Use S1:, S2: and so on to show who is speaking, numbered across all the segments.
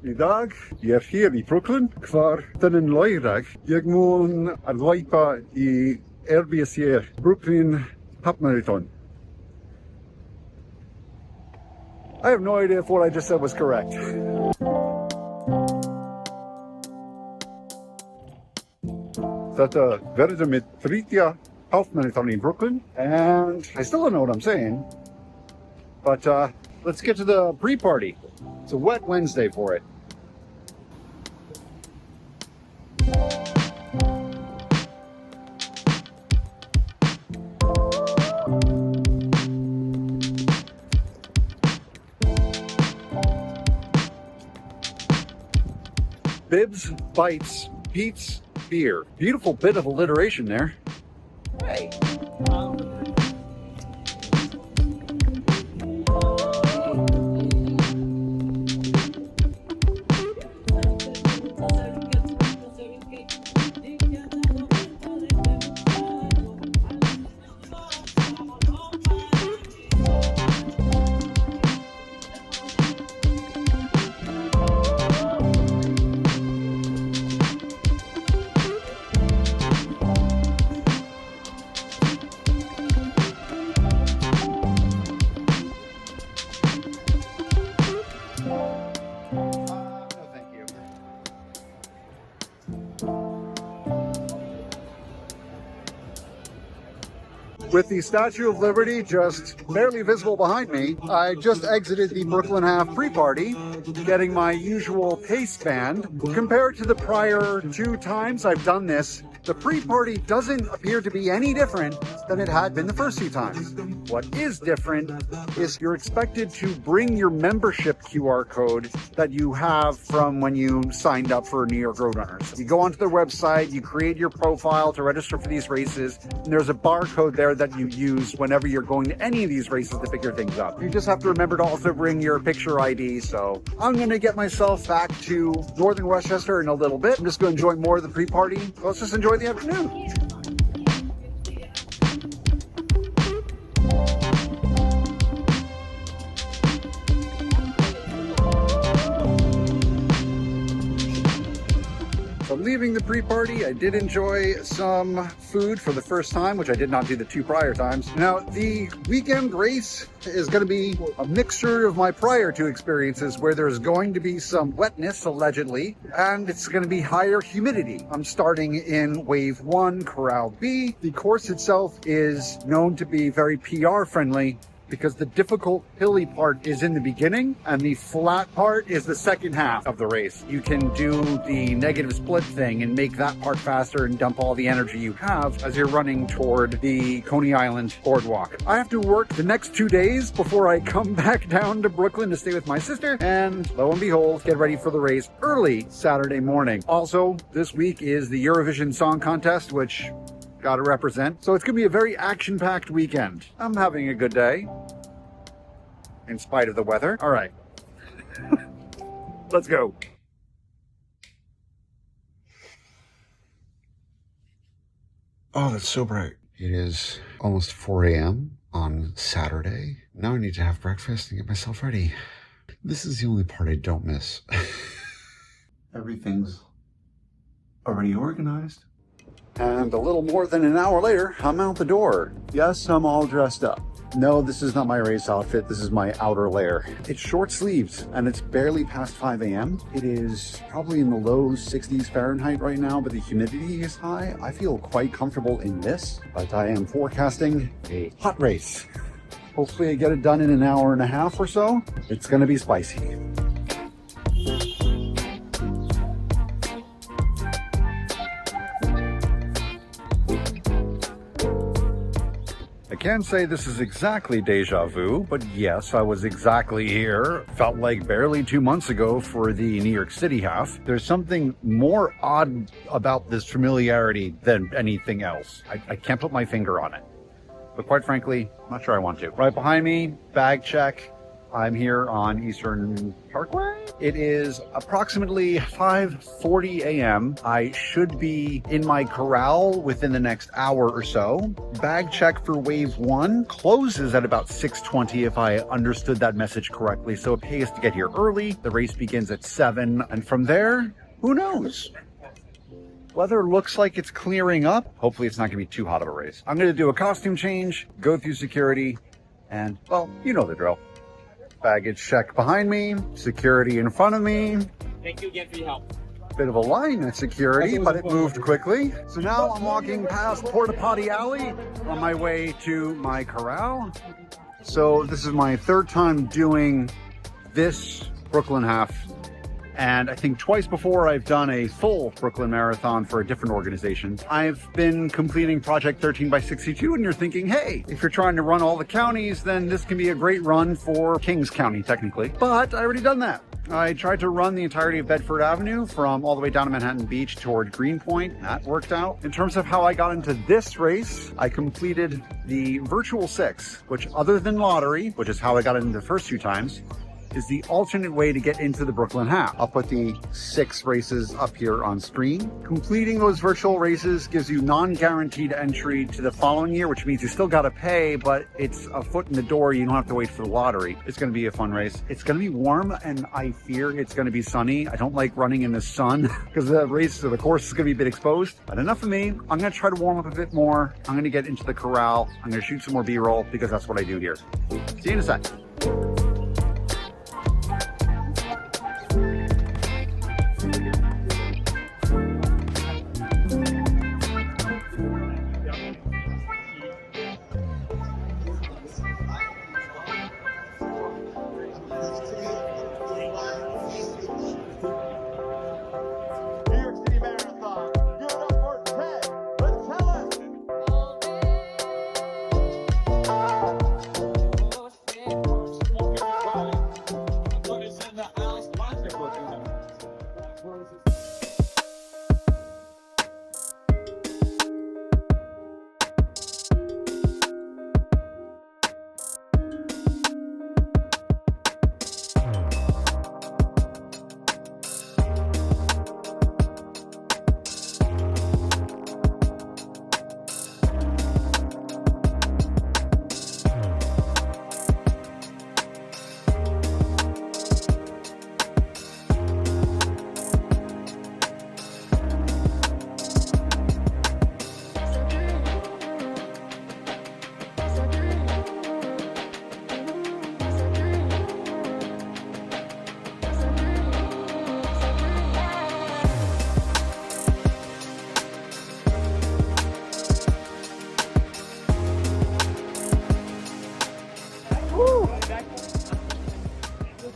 S1: Idag, hier hier in Brooklyn, waar ten een loidag, je moet loipa I RBC Brooklyn Half Marathon. I have no idea if what I just said was correct. Dat werden met Tritia Half Marathon in Brooklyn, and I still don't know what I'm saying, but let's get to the pre-party. It's a wet Wednesday for it. Bibs, bites, beats, beer. Beautiful bit of alliteration there.
S2: Hey.
S1: With the Statue of Liberty just barely visible behind me, I just exited the Brooklyn Half pre-party, getting my usual pace band. Compared to the prior 2 times I've done this, the pre-party doesn't appear to be any different than it had been the first 2 times. What is different is you're expected to bring your membership QR code that you have from when you signed up for New York Roadrunners. You go onto their website, you create your profile to register for these races, and there's a barcode there that you use whenever you're going to any of these races to pick your things up. You just have to remember to also bring your picture ID. So I'm going to get myself back to Northern Westchester in a little bit. I'm just going to enjoy more of the pre-party. Let's just enjoy the afternoon. So leaving the pre-party, I did enjoy some food for the first time, which I did not do the 2 prior times. Now, the weekend race is going to be a mixture of my prior 2 experiences where there's going to be some wetness, allegedly, and it's going to be higher humidity. I'm starting in Wave 1, Corral B. The course itself is known to be very PR friendly, because the difficult hilly part is in the beginning and the flat part is the second half of the race. You can do the negative split thing and make that part faster and dump all the energy you have as you're running toward the Coney Island boardwalk. I have to work the next 2 days before I come back down to Brooklyn to stay with my sister, and lo and behold, get ready for the race early Saturday morning. Also, this week is the Eurovision Song Contest, which gotta represent. So it's gonna be a very action-packed weekend. I'm having a good day, in spite of the weather. All right, let's go.
S3: Oh, that's so bright. It is almost 4 a.m. on Saturday. Now I need to have breakfast and get myself ready. This is the only part I don't miss. Everything's already organized.
S1: And a little more than an hour later, I'm out the door. Yes, I'm all dressed up. No, this is not my race outfit. This is my outer layer. It's short sleeves and it's barely past 5 a.m. It is probably in the low 60s Fahrenheit right now, but the humidity is high. I feel quite comfortable in this, but I am forecasting a hot race. Hopefully I get it done in an hour and a half or so. It's gonna be spicy. I can't say this is exactly deja vu, but yes, I was exactly here. Felt like barely 2 months ago for the New York City half. There's something more odd about this familiarity than anything else. I can't put my finger on it. But quite frankly, I'm not sure I want to. Right behind me, bag check. I'm here on Eastern Parkway. It is approximately 5:40 a.m. I should be in my corral within the next hour or so. Bag check for wave 1 closes at about 6:20 if I understood that message correctly. So it pays to get here early. The race begins at 7, and from there, who knows? Weather looks like it's clearing up. Hopefully it's not gonna be too hot of a race. I'm gonna do a costume change, go through security, and, well, you know the drill. Baggage check behind me, security in front of me.
S2: Thank you again for your help.
S1: Bit of a line at security, but it moved quickly. So now I'm walking past Porta Potty Alley on my way to my corral. So this is my 3rd time doing this Brooklyn Half. And I think twice before I've done a full Brooklyn Marathon for a different organization. I've been completing Project 13x62, and you're thinking, hey, if you're trying to run all the counties, then this can be a great run for Kings County, technically. But I already done that. I tried to run the entirety of Bedford Avenue from all the way down to Manhattan Beach toward Greenpoint. That worked out. In terms of how I got into this race, I completed the Virtual 6, which other than lottery, which is how I got into the first 2 times, is the alternate way to get into the Brooklyn Half. I'll put the 6 races up here on screen. Completing those virtual races gives you non-guaranteed entry to the following year, which means you still gotta pay, but it's a foot in the door. You don't have to wait for the lottery. It's gonna be a fun race. It's gonna be warm, and I fear it's gonna be sunny. I don't like running in the sun because the race or the course is gonna be a bit exposed. But enough of me. I'm gonna try to warm up a bit more. I'm gonna get into the corral. I'm gonna shoot some more B-roll because that's what I do here. See you in a sec.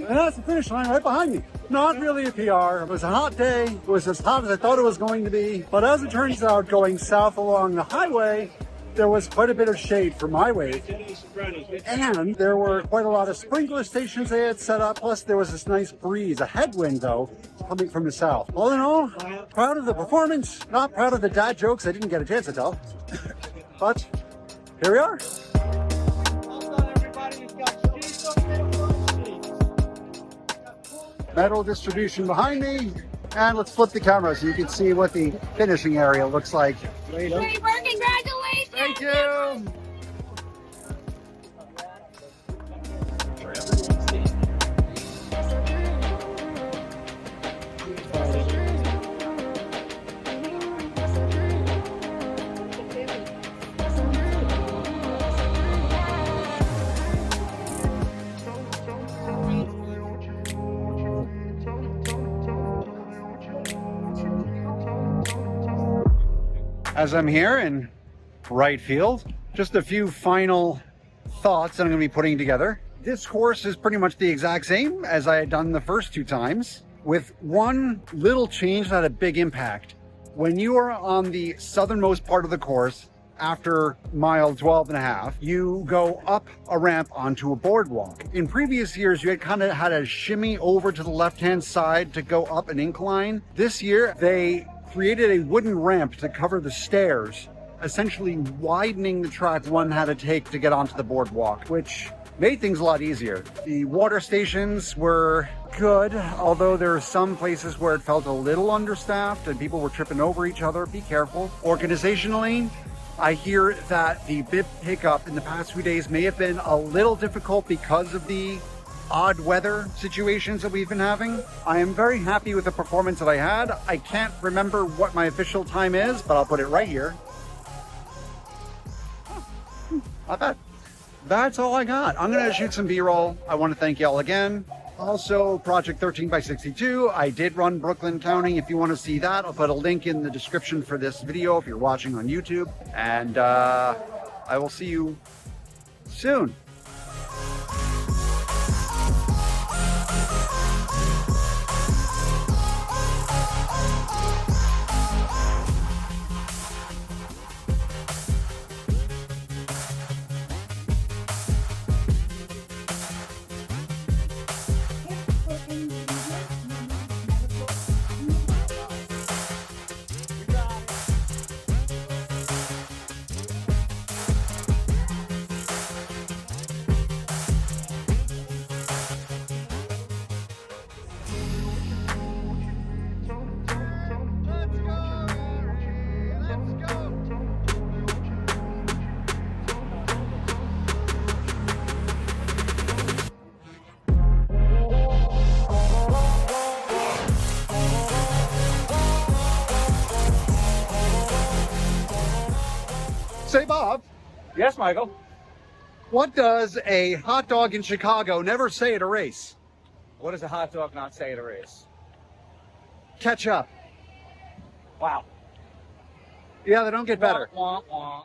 S1: And that's the finish line right behind me. Not really a PR. It was a hot day. It was as hot as I thought it was going to be. But as it turns out, going south along the highway, there was quite a bit of shade for my way. And there were quite a lot of sprinkler stations they had set up. Plus there was this nice breeze, a headwind though, coming from the south. All in all, proud of the performance. Not proud of the dad jokes I didn't get a chance to tell. But here we are. Medal distribution behind me, and let's flip the camera so you can see what the finishing area looks like.
S4: Great work, congratulations!
S1: Thank you! As I'm here in right field, just a few final thoughts that I'm going to be putting together. This course is pretty much the exact same as I had done the first 2 times, with one little change that had a big impact. When you are on the southernmost part of the course, after mile 12.5, you go up a ramp onto a boardwalk. In previous years, you had kind of had a shimmy over to the left-hand side to go up an incline. This year, they created a wooden ramp to cover the stairs, essentially widening the track one had to take to get onto the boardwalk, which made things a lot easier. The water stations were good, although there are some places where it felt a little understaffed and people were tripping over each other. Be careful. Organizationally, I hear that the bib pickup in the past few days may have been a little difficult because of the odd weather situations that we've been having. I am very happy with the performance that I had. I can't remember what my official time is, but I'll put it right here. Not bad. That's all I got. I'm gonna shoot some B-roll. I want to thank y'all again. Also, Project 13 by 62. I did run Brooklyn County. If you want to see that, I'll put a link in the description for this video if you're watching on YouTube. And I will see you soon. Say, Bob,
S2: Yes, Michael.
S1: what does a hot dog in Chicago never say at a race?
S2: What does a hot dog not say at a race?
S1: Catch up.
S2: Wow.
S1: Yeah, they don't get better.
S2: Wah, wah, wah.